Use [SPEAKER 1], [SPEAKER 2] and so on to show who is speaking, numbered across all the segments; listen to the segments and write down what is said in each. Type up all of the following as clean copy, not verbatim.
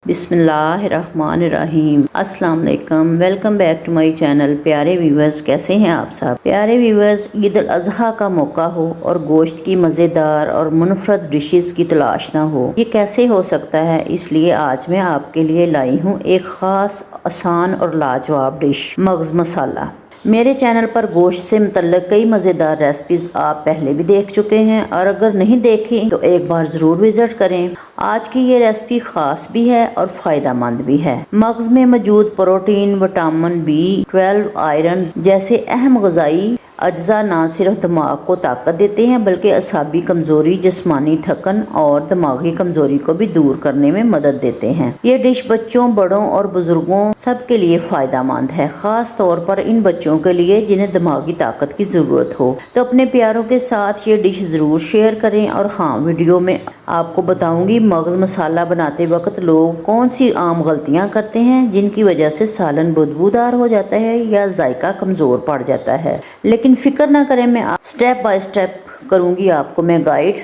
[SPEAKER 1] बिस्मिल्लाहिर्रहमानिर्रहीम। अस्सलाम वालेकुम, welcome back to my channel. प्यारे व्यूवर्स, कैसे हैं आप सब? प्यारे व्यूवर्स, ईद उल अज़हा का मौका हो और गोश्त की मज़ेदार और मुनफरद डिशेस की तलाश ना हो, ये कैसे हो सकता है? इसलिए आज मैं आपके लिए लाई हूँ एक ख़ास, आसान और लाजवाब डिश, मगज़ मसाला। मेरे चैनल पर गोश्त से मुतल्लिक़ कई मज़ेदार रेसिपीज़ आप पहले भी देख चुके हैं, और अगर नहीं देखी तो एक बार ज़रूर विज़िट करें। आज की ये रेसिपी ख़ास भी है और फ़ायदेमंद भी है। मगज़ में मौजूद प्रोटीन, विटामिन B12, आयरन जैसे अहम ग़िज़ाई अज्जा न सिर्फ दिमाग को ताकत देते हैं बल्कि असाबी कमज़ोरी, जिस्मानी थकन और दिमागी कमज़ोरी को भी दूर करने में मदद देते हैं। ये डिश बच्चों, बड़ों और बुज़ुर्गों सब के लिए फ़ायदेमंद है, ख़ास तौर पर इन बच्चों के लिए जिन्हें दिमागी ताकत की ज़रूरत हो। तो अपने प्यारों के साथ ये डिश ज़रूर शेयर करें। और हाँ, वीडियो में आपको बताऊंगी मगज़ मसाला बनाते वक्त लोग कौन सी आम गलतियां करते हैं जिनकी वजह से सालन बदबूदार हो जाता है या जायका कमज़ोर पड़ जाता है। लेकिन फ़िक्र ना करें, मैं स्टेप बाय स्टेप करूंगी आपको मैं गाइड।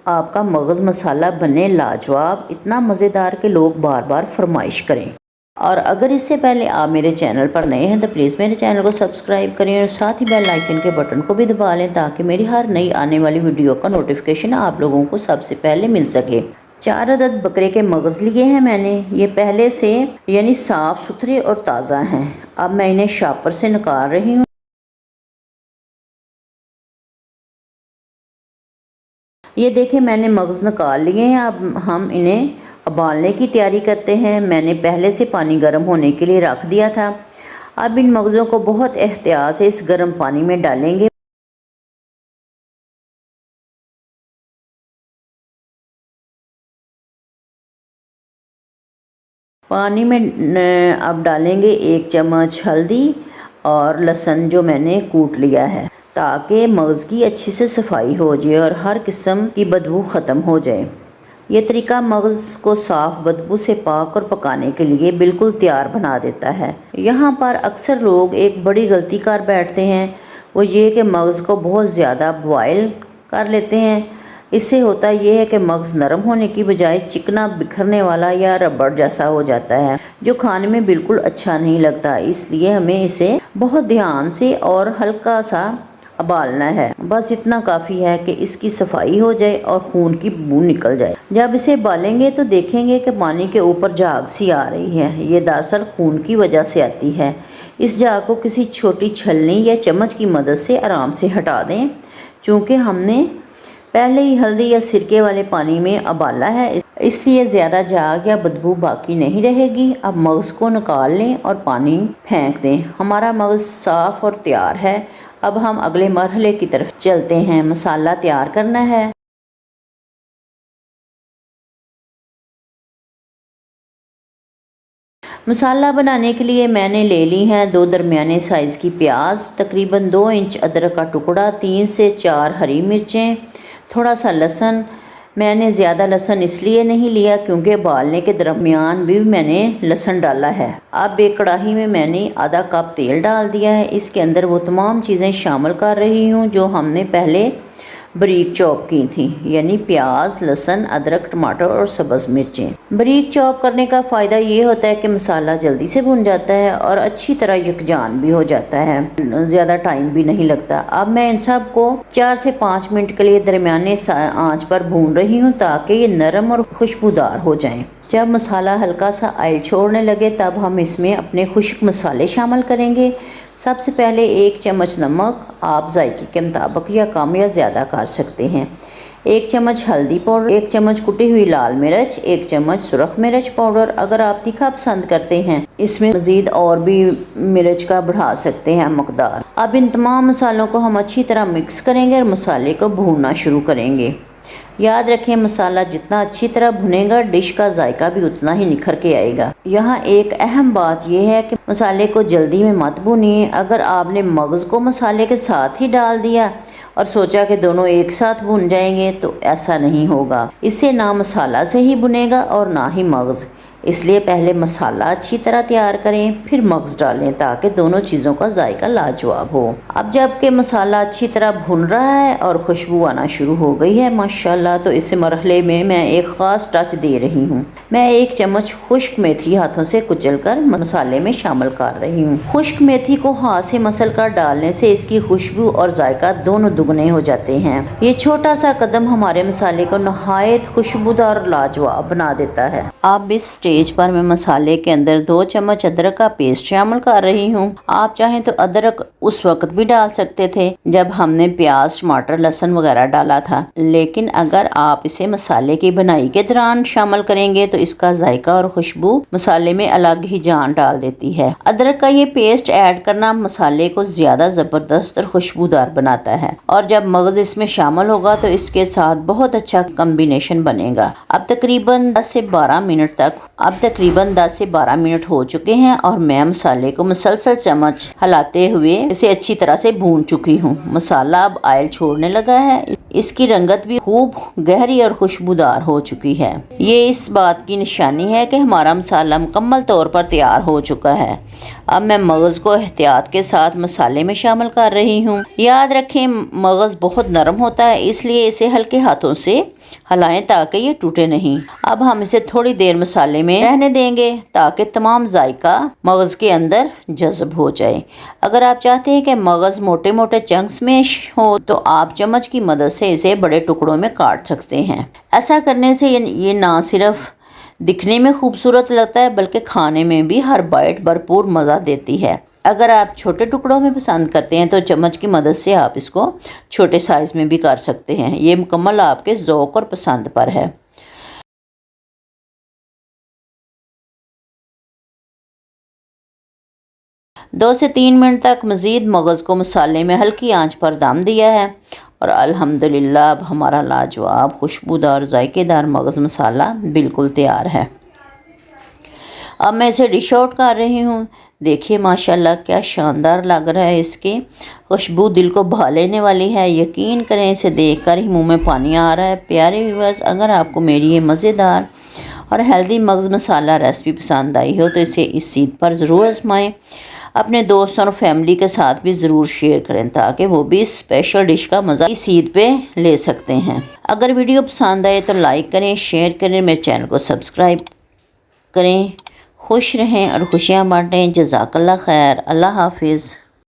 [SPEAKER 1] आपका मगज़ मसाला बने लाजवाब, इतना मज़ेदार कि लोग बार बार फरमाइश करें। और अगर इससे पहले आप मेरे चैनल पर नए हैं तो प्लीज़ मेरे चैनल को सब्सक्राइब करें और साथ ही बेल आइकन के बटन को भी दबा लें ताकि मेरी हर नई आने वाली वीडियो का नोटिफिकेशन आप लोगों को सबसे पहले मिल सके। 4 अदद बकरे के मगज़ लिए हैं मैंने। ये पहले से यानी साफ़ सुथरे और ताज़ा हैं। अब मैं इन्हें शॉपर से निकाल रही हूँ। ये देखें, मैंने मगज़ निकाल लिए हैं। अब हम इन्हें उबालने की तैयारी करते हैं। मैंने पहले से पानी गर्म होने के लिए रख दिया था। अब इन मगज़ों को बहुत एहतियात से इस गर्म पानी में डालेंगे। पानी में अब डालेंगे 1 चम्मच हल्दी और लहसुन जो मैंने कूट लिया है, ताकि मगज़ की अच्छी से सफाई हो जाए और हर किस्म की बदबू ख़त्म हो जाए। ये तरीका मगज़ को साफ़, बदबू से पाक और पकाने के लिए बिल्कुल तैयार बना देता है। यहाँ पर अक्सर लोग एक बड़ी गलती कर बैठते हैं, वो ये कि मगज़ को बहुत ज़्यादा बॉयल कर लेते हैं। इससे होता ये है कि मगज़ नरम होने की बजाय चिकना, बिखरने वाला या रबड़ जैसा हो जाता है, जो खाने में बिल्कुल अच्छा नहीं लगता। इसलिए हमें इसे बहुत ध्यान से और हल्का सा उबालना है। बस इतना काफ़ी है कि इसकी सफाई हो जाए और खून की बू निकल जाए। जब इसे उबालेंगे तो देखेंगे कि पानी के ऊपर झाग सी आ रही है। ये दरअसल खून की वजह से आती है। इस झाग को किसी छोटी छलनी या चम्मच की मदद से आराम से हटा दें। चूँकि हमने पहले ही हल्दी या सिरके वाले पानी में उबाला है, इसलिए ज़्यादा झाग या बदबू बाकी नहीं रहेगी। अब मगज़ को निकाल लें और पानी फेंक दें। हमारा मगज़ साफ़ और तैयार है। अब हम अगले मरहले की तरफ चलते हैं। मसाला तैयार करना है। मसाला बनाने के लिए मैंने ले ली हैं 2 दरमियाने साइज़ की प्याज, तकरीबन 2 इंच अदरक का टुकड़ा, 3 से 4 हरी मिर्चें, थोड़ा सा लहसुन। मैंने ज़्यादा लहसुन इसलिए नहीं लिया क्योंकि उबालने के दरमियान भी मैंने लहसुन डाला है। अब एक कढ़ाई में मैंने आधा कप तेल डाल दिया है। इसके अंदर वो तमाम चीज़ें शामिल कर रही हूँ जो हमने पहले बारीक चॉप की थी, यानी प्याज, लहसुन, अदरक, टमाटर और सब्ज़ मिर्चें। बारीक चॉप करने का फ़ायदा ये होता है कि मसाला जल्दी से भुन जाता है और अच्छी तरह यकजान भी हो जाता है, ज़्यादा टाइम भी नहीं लगता। अब मैं इन सब को 4 से 5 मिनट के लिए दरमियाने आंच पर भून रही हूँ ताकि ये नरम और खुशबूदार हो जाएं। जब मसाला हल्का सा ऑयल छोड़ने लगे तब हम इसमें अपने खुश्क मसाले शामिल करेंगे। सबसे पहले 1 चम्मच नमक, आप जायके के मुताबिक या कम या ज़्यादा कर सकते हैं। 1 चम्मच हल्दी पाउडर, 1 चम्मच कुटी हुई लाल मिर्च, 1 चम्मच सुरख मिर्च पाउडर। अगर आप तीखा पसंद करते हैं इसमें मज़ीद और भी मिर्च का बढ़ा सकते हैं मकदार। अब इन तमाम मसालों को हम अच्छी तरह मिक्स करेंगे और मसाले को भूनना शुरू करेंगे। याद रखें, मसाला जितना अच्छी तरह भुनेगा डिश का जायका भी उतना ही निखर के आएगा। यहाँ एक अहम बात यह है कि मसाले को जल्दी में मत भूनिए। अगर आपने मगज़ को मसाले के साथ ही डाल दिया और सोचा कि दोनों एक साथ भुन जाएंगे तो ऐसा नहीं होगा। इससे ना मसाला सही भुनेगा और ना ही मगज़। इसलिए पहले मसाला अच्छी तरह तैयार करें, फिर मगज़ डालें ताकि दोनों चीज़ों का जायका लाजवाब हो। अब जबकि मसाला अच्छी तरह भुन रहा है और खुशबू आना शुरू हो गई है माशाल्लाह, तो इस मरहले में मैं एक ख़ास टच दे रही हूँ। मैं 1 चम्मच खुश्क मेथी हाथों से कुचलकर मसाले में शामिल कर रही हूँ। खुश्क मेथी को हाथ से मसल कर डालने से इसकी खुशबू और जायका दोनों दुगने हो जाते हैं। ये छोटा सा कदम हमारे मसाले को नहायत खुशबूदार और लाजवाब बना देता है। अब इस स्टेज पर मैं मसाले के अंदर 2 चम्मच अदरक का पेस्ट शामिल कर रही हूँ। आप चाहें तो अदरक उस वक्त भी डाल सकते थे जब हमने प्याज, टमाटर, लहसुन वगैरह डाला था, लेकिन अगर आप इसे मसाले की बनाई के दौरान शामिल करेंगे तो इसका जायका और खुशबू मसाले में अलग ही जान डाल देती है। अदरक का ये पेस्ट ऐड करना मसाले को ज्यादा जबरदस्त और खुशबूदार बनाता है और जब मगज़ इसमें शामिल होगा तो इसके साथ बहुत अच्छा कॉम्बिनेशन बनेगा। अब तकरीबन 10 से 12 मिनट हो चुके हैं और मैं मसाले को मुसलसल चम्मच हिलाते हुए इसे अच्छी तरह से भून चुकी हूँ। मसाला अब ऑयल छोड़ने लगा है, इसकी रंगत भी खूब गहरी और खुशबूदार हो चुकी है। ये इस बात की निशानी है कि हमारा मसाला मुकम्मल तौर पर तैयार हो चुका है। अब मैं मगज़ को एहतियात के साथ मसाले में शामिल कर रही हूँ। याद रखें मगज़ बहुत नरम होता है, इसलिए इसे हल्के हाथों से हिलाएं ताकि ये टूटे नहीं। अब हम इसे थोड़ी देर मसाले में रहने देंगे ताकि तमाम जायका मगज़ के अंदर जज़ब हो जाए। अगर आप चाहते हैं कि मगज़ मोटे मोटे चंक्स में हो तो आप चम्मच की मदद से इसे बड़े टुकड़ों में काट सकते हैं। ऐसा करने से ये ना सिर्फ दिखने में खूबसूरत लगता है बल्कि खाने में भी हर बाइट भरपूर मज़ा देती है। अगर आप छोटे टुकड़ों में पसंद करते हैं तो चम्मच की मदद से आप इसको छोटे साइज़ में भी कर सकते हैं। ये मुकम्मल आपके ज़ौक़ और पसंद पर है। दो से 3 मिनट तक मज़ीद मगज़ को मसाले में हल्की आंच पर दम दिया है और अल्हम्दुलिल्लाह अब हमारा लाजवाब खुशबूदार जायकेदार मगज़ मसाला बिल्कुल तैयार है। अब मैं इसे डिश आउट कर रही हूँ। देखिए माशाल्लाह क्या शानदार लग रहा है, इसकी खुशबू दिल को भा लेने वाली है। यकीन करें इसे देखकर ही मुंह में पानी आ रहा है। प्यारे व्यूअर्स, अगर आपको मेरी ये मज़ेदार और हेल्दी मगज़ मसाला रेसिपी पसंद आई हो तो इसे इस ईद पर ज़रूर आजमाएं। अपने दोस्तों और फैमिली के साथ भी ज़रूर शेयर करें ताकि वो भी इस स्पेशल डिश का मज़ा इस ईद पे ले सकते हैं। अगर वीडियो पसंद आए तो लाइक करें, शेयर करें, मेरे चैनल को सब्सक्राइब करें। खुश रहें और खुशियाँ बांटें। जज़ाकल्लाह खैर। अल्लाह हाफिज़।